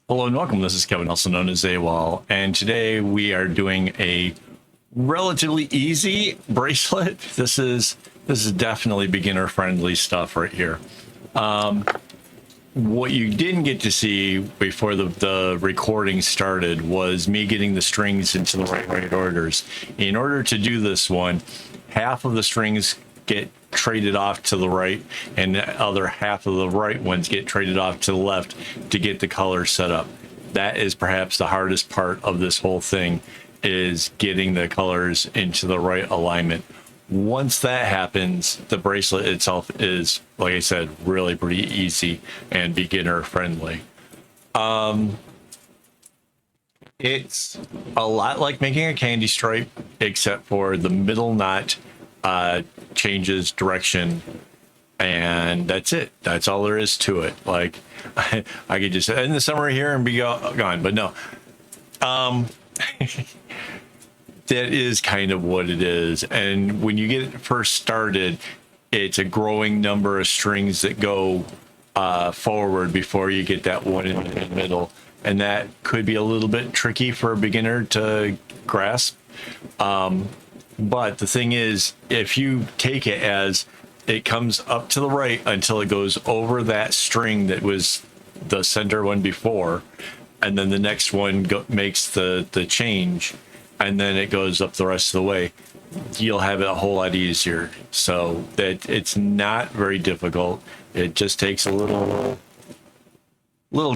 Hello and welcome. This is Kevin, also known as AWOL, and today we are doing a relatively easy bracelet. This is definitely beginner friendly stuff right here. What you didn't get to see before the recording started was me getting the strings into the right orders. In order to do this one, half of the strings get traded off to the right and the other half of the right ones get traded off to the left to get the colors set up. That is perhaps the hardest part of this whole thing, is getting the colors into the right alignment. Once that happens, the bracelet itself is, like I said, really pretty easy and beginner friendly. It's a lot like making a candy stripe, except for the middle knot changes direction, and that's it. That's all there is to it. Like, I could just end the summary here and be gone, but no. That is kind of what it is. And when you get it first started, it's a growing number of strings that go forward before you get that one in the middle. And that could be a little bit tricky for a beginner to grasp. But the thing is, if you take it as it comes up to the right until it goes over that string that was the center one before, and then the next one makes the change, and then it goes up the rest of the way, you'll have it a whole lot easier. So that it's not very difficult. It just takes a little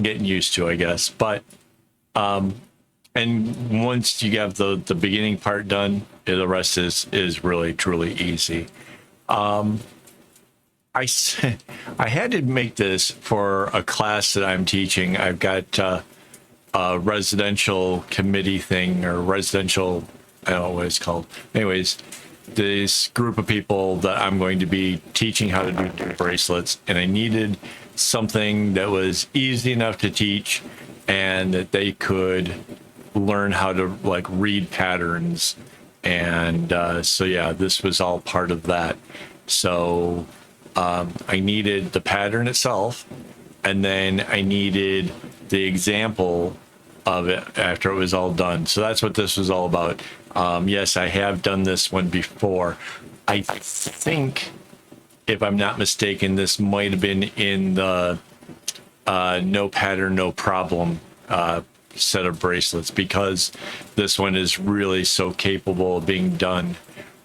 getting used to, I guess. But and once you have the beginning part done, the rest is really truly easy. I I had to make this for a class that I'm teaching. I've got a residential committee thing, or residential, I don't know what it's called. Anyways, this group of people that I'm going to be teaching how to do bracelets, and I needed something that was easy enough to teach and that they could learn how to like read patterns. And so yeah, this was all part of that. So I needed the pattern itself, and then I needed the example of it after it was all done. So that's what this was all about. Yes, I have done this one before. I think, if I'm not mistaken, this might have been in the no pattern, no problem set of bracelets, because this one is really so capable of being done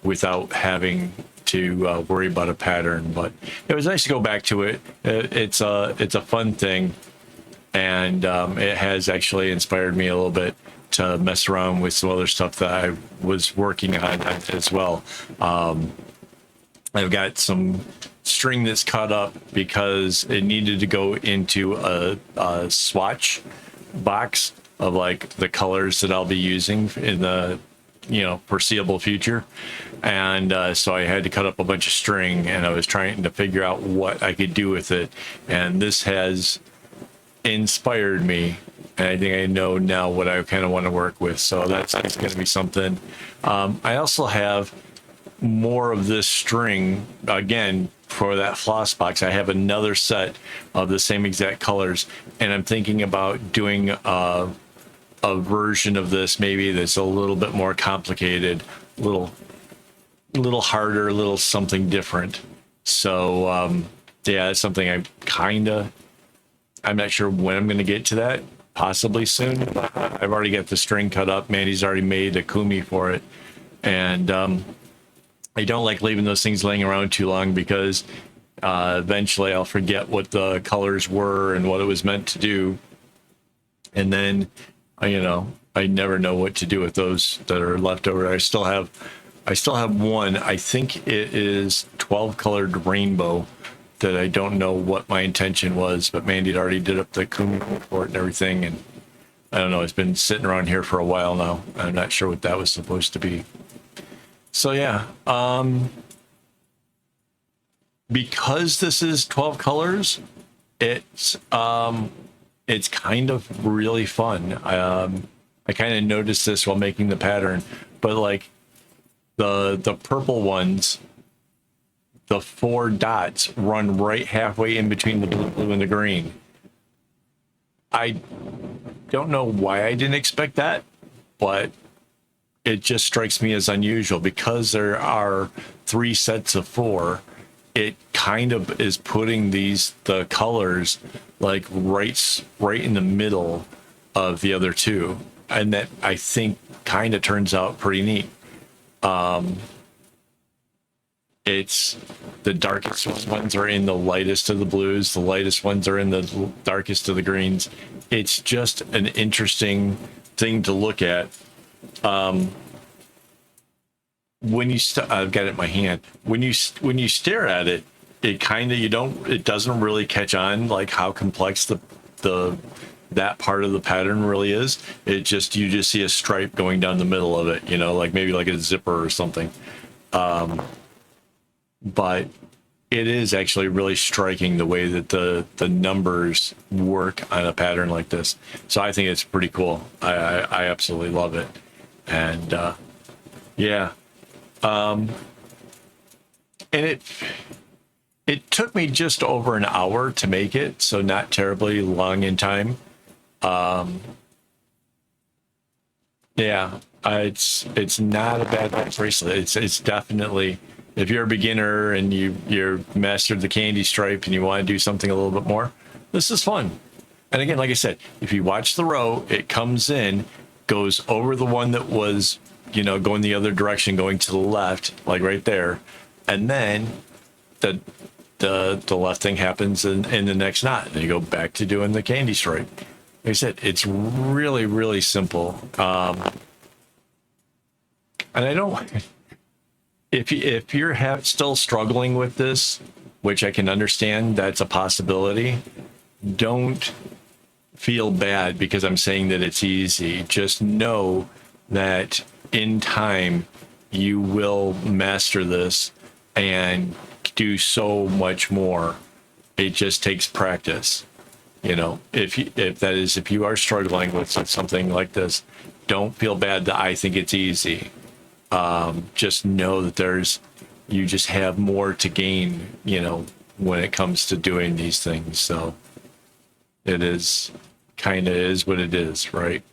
without having to worry about a pattern. But it was nice to go back to it. It's a fun thing, and it has actually inspired me a little bit to mess around with some other stuff that I was working on as well. I've got some string that's cut up because it needed to go into a swatch box of like the colors that I'll be using in the foreseeable future. And so I had to cut up a bunch of string, and I was trying to figure out what I could do with it, and this has inspired me, and I think I know now what I kind of want to work with. So that's going to be something. I also have more of this string again for that floss box. I have another set of the same exact colors, and I'm thinking about doing a version of this maybe that's a little bit more complicated, little harder, a little something different. So yeah, it's something I'm not sure when I'm going to get to that, possibly soon. I've already got the string cut up. Mandy's already made a kumi for it, and I don't like leaving those things laying around too long, because eventually I'll forget what the colors were and what it was meant to do, and then I never know what to do with those that are left over. I still have one. I think it is 12 colored rainbow that I don't know what my intention was, but Mandy had already did up the kumi for it and everything, and I don't know. It's been sitting around here for a while now. I'm not sure what that was supposed to be. So yeah, because this is 12 colors, it's kind of really fun. I kind of noticed this while making the pattern, but like the purple ones, the 4 dots run right halfway in between the blue and the green. I don't know why I didn't expect that, but it just strikes me as unusual because there are 3 sets of 4. It kind of is putting the colors like right in the middle of the other two, and that I think kind of turns out pretty neat. It's the darkest ones are in the lightest of the blues, the lightest ones are in the darkest of the greens. It's just an interesting thing to look at. When you I've got it in my hand. When you stare at it, it kind of it doesn't really catch on like how complex the that part of the pattern really is. You just see a stripe going down the middle of it, like maybe like a zipper or something. But it is actually really striking the way that the numbers work on a pattern like this. So I think it's pretty cool. I absolutely love it. And yeah. And it took me just over an hour to make it, so not terribly long in time. Yeah, it's not a bad bracelet. It's definitely, if you're a beginner and you're mastered the candy stripe and you want to do something a little bit more, this is fun. And again, like I said, if you watch the row, it comes in, goes over the one that was, going the other direction, going to the left, like right there, and then the left thing happens in the next knot, and you go back to doing the candy stripe. Like I said, it's really, really simple. And I don't, if you're still struggling with this, which I can understand, that's a possibility. Don't feel bad because I'm saying that it's easy. Just know that in time you will master this and do so much more. It just takes practice. If you are struggling with something like this, don't feel bad that I think it's easy. Just know that you just have more to gain, when it comes to doing these things. So it is kind of is what it is, right?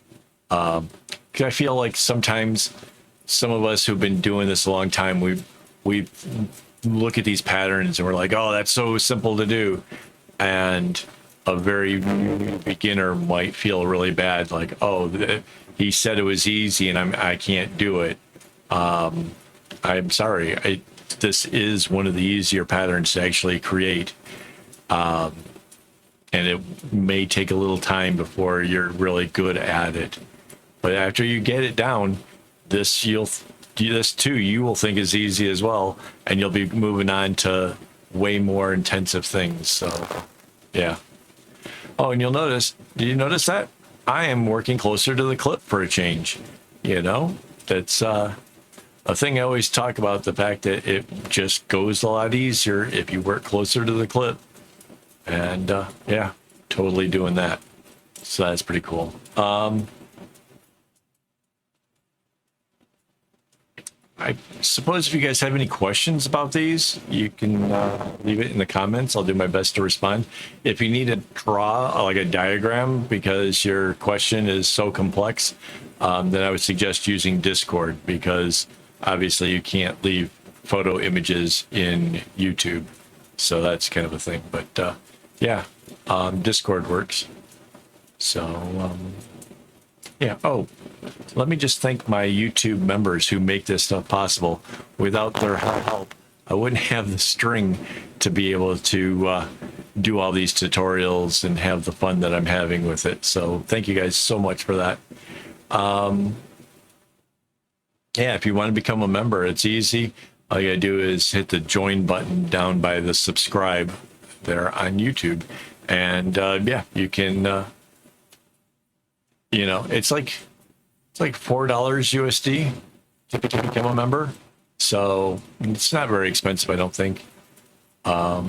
'Cause I feel like sometimes some of us who've been doing this a long time, we look at these patterns and we're like, oh, that's so simple to do. And a very new beginner might feel really bad, like, oh, he said it was easy and I can't do it. I'm sorry. This is one of the easier patterns to actually create. And it may take a little time before you're really good at it. But after you get it down, this too, you will think is easy as well. And you'll be moving on to way more intensive things. So, yeah. Oh, and did you notice that? I am working closer to the clip for a change. That's a thing I always talk about, the fact that it just goes a lot easier if you work closer to the clip. And yeah, totally doing that. So that's pretty cool. I suppose if you guys have any questions about these, you can leave it in the comments. I'll do my best to respond. If you need to draw like a diagram because your question is so complex, then I would suggest using Discord, because obviously you can't leave photo images in YouTube. So that's kind of a thing. But yeah, Discord works. So yeah. Oh, let me just thank my YouTube members who make this stuff possible. Without their help, I wouldn't have the string to be able to do all these tutorials and have the fun that I'm having with it. So thank you guys so much for that. Yeah, if you want to become a member, it's easy. All you gotta do is hit the join button down by the subscribe there on YouTube. And yeah, you can, it's like $4 USD to become a member. So it's not very expensive, I don't think. Yeah,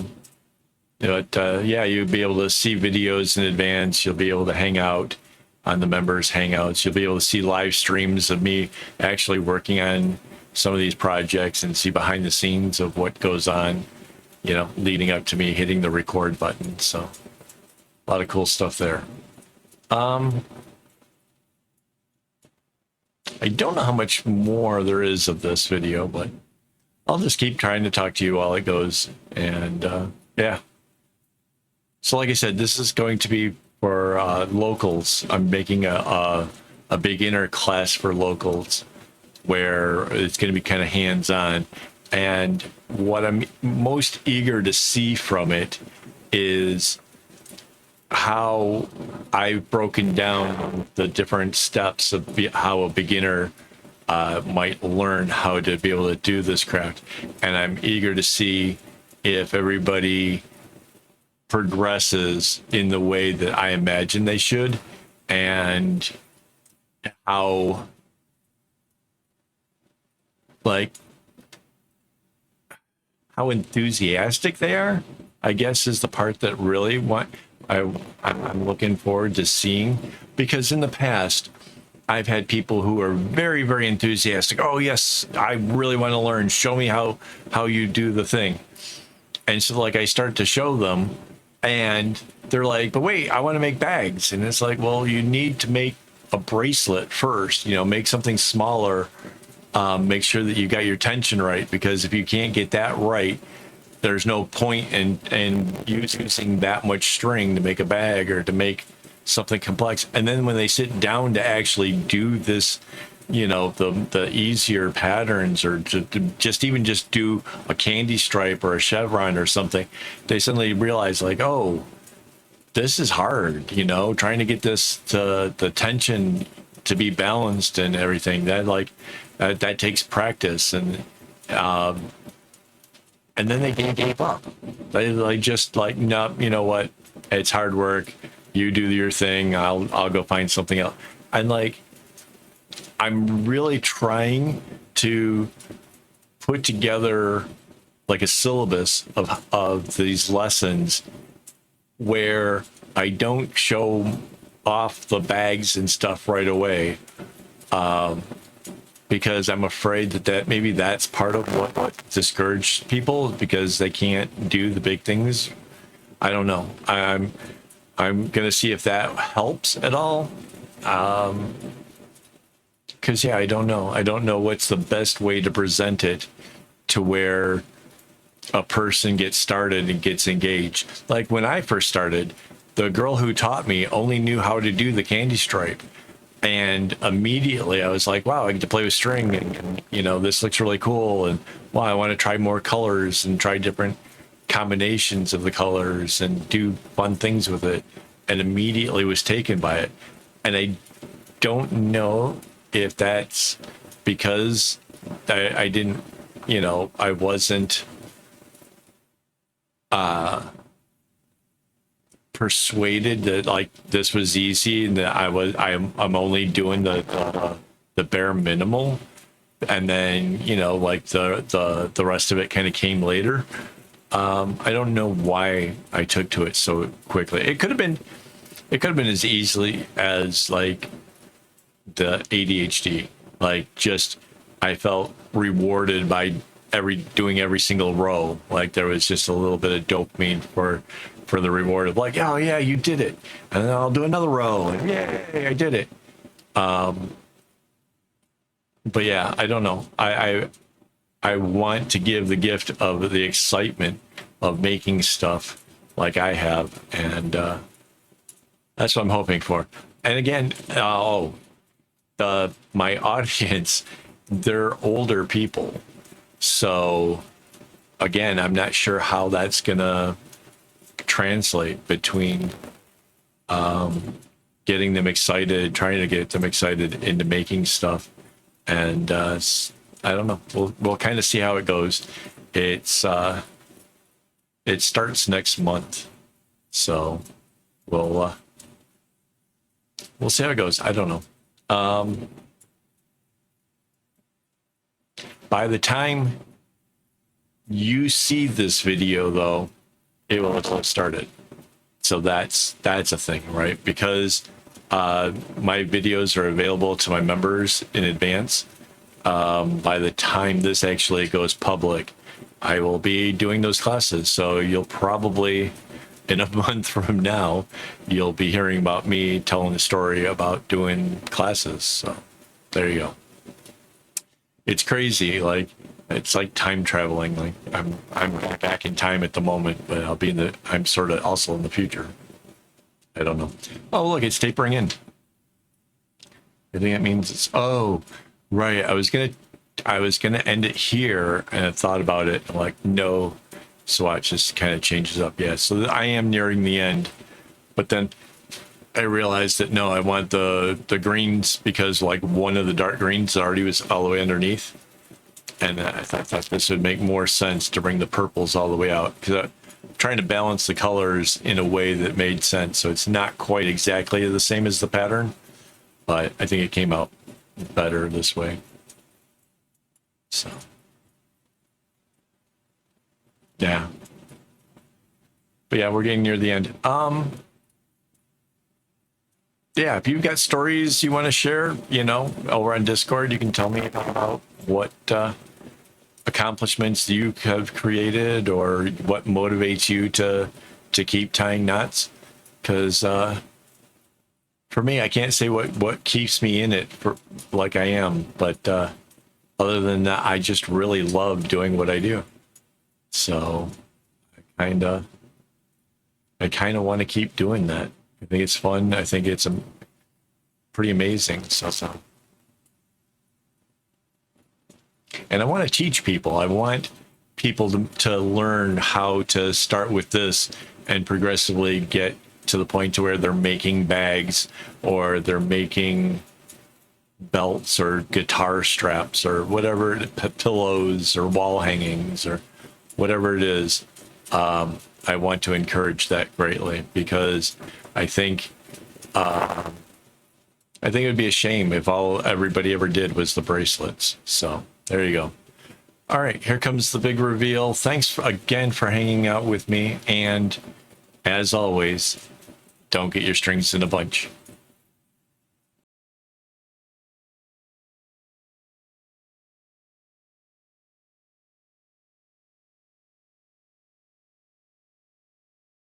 you'll be able to see videos in advance. You'll be able to hang out on the members' hangouts. You'll be able to see live streams of me actually working on some of these projects and see behind the scenes of what goes on, leading up to me hitting the record button. So a lot of cool stuff there. I don't know how much more there is of this video, but I'll just keep trying to talk to you while it goes. And yeah. So like I said, this is going to be for locals. I'm making a beginner class for locals where it's going to be kind of hands-on. And what I'm most eager to see from it is how I've broken down the different steps of how a beginner might learn how to be able to do this craft. And I'm eager to see if everybody progresses in the way that I imagine they should, and how, like, how enthusiastic they are, I guess, is the part that really I'm looking forward to seeing. Because in the past, I've had people who are very, very enthusiastic. Oh yes, I really want to learn. Show me how you do the thing. And so like I start to show them, and they're like, but wait, I want to make bags. And it's like, well, you need to make a bracelet first, make something smaller. Make sure that you got your tension right, because if you can't get that right, there's no point in using that much string to make a bag or to make something complex. And then when they sit down to actually do this, the easier patterns, or to just do a candy stripe or a chevron or something, they suddenly realize, like, oh, this is hard, trying to get this to the tension to be balanced and everything. That takes practice. And then they gave up. They just like, no, you know what? It's hard work. You do your thing. I'll go find something else. And like, I'm really trying to put together like a syllabus of these lessons where I don't show off the bags and stuff right away. Because I'm afraid that maybe that's part of what discouraged people, because they can't do the big things. I don't know. I'm gonna see if that helps at all. Because yeah, I don't know. I don't know what's the best way to present it to where a person gets started and gets engaged. Like when I first started, the girl who taught me only knew how to do the candy stripe. And immediately I was like, wow, I get to play with string, and this looks really cool. And wow, I want to try more colors and try different combinations of the colors and do fun things with it. And immediately was taken by it. And I don't know if that's because I didn't, I wasn't persuaded that like this was easy, and that I'm only doing the bare minimal, and then like the rest of it kind of came later. I don't know why I took to it so quickly. It could have been as easily as like the ADHD. Like, just I felt rewarded by doing every single row. Like there was just a little bit of dopamine for the reward of like, oh yeah, you did it, and then I'll do another row, and yay, I did it. But yeah, I don't know. I want to give the gift of the excitement of making stuff like I have, and that's what I'm hoping for. And again, my audience, they're older people, so again, I'm not sure how that's gonna translate between getting them excited, trying to get them excited into making stuff, and I don't know. We'll kind of see how it goes. It starts next month, so we'll see how it goes. I don't know. By the time you see this video, though, it will have started. So that's a thing, right? Because my videos are available to my members in advance. By the time this actually goes public, I will be doing those classes. So you'll probably in a month from now, you'll be hearing about me telling a story about doing classes. So there you go. It's crazy. Like, it's like time traveling. Like I'm back in time at the moment, but I'm sort of also in the future. I don't know. Oh, look, it's tapering in. I think that means it's, oh, right. I was gonna end it here, and I thought about it. I'm like, no, swatch just kind of changes up. Yeah, so I am nearing the end, but then I realized that no, I want the greens, because like one of the dark greens already was all the way underneath, and I thought this would make more sense to bring the purples all the way out, because I'm trying to balance the colors in a way that made sense. So it's not quite exactly the same as the pattern, but I think it came out better this way. So yeah, but yeah, we're getting near the end. Yeah, if you've got stories you want to share, over on Discord, you can tell me about what accomplishments you have created, or what motivates you to keep tying knots. Because for me, I can't say what keeps me in it for like I am, but other than that, I just really love doing what I do. So I kind of want to keep doing that. I think it's fun. I think it's pretty amazing. So. And I want to teach people. I want people to learn how to start with this and progressively get to the point to where they're making bags, or they're making belts, or guitar straps, or whatever, pillows, or wall hangings, or whatever it is. I want to encourage that greatly, because I think it would be a shame if everybody ever did was the bracelets. So there you go. All right, here comes the big reveal. Thanks again for hanging out with me, and as always, don't get your strings in a bunch.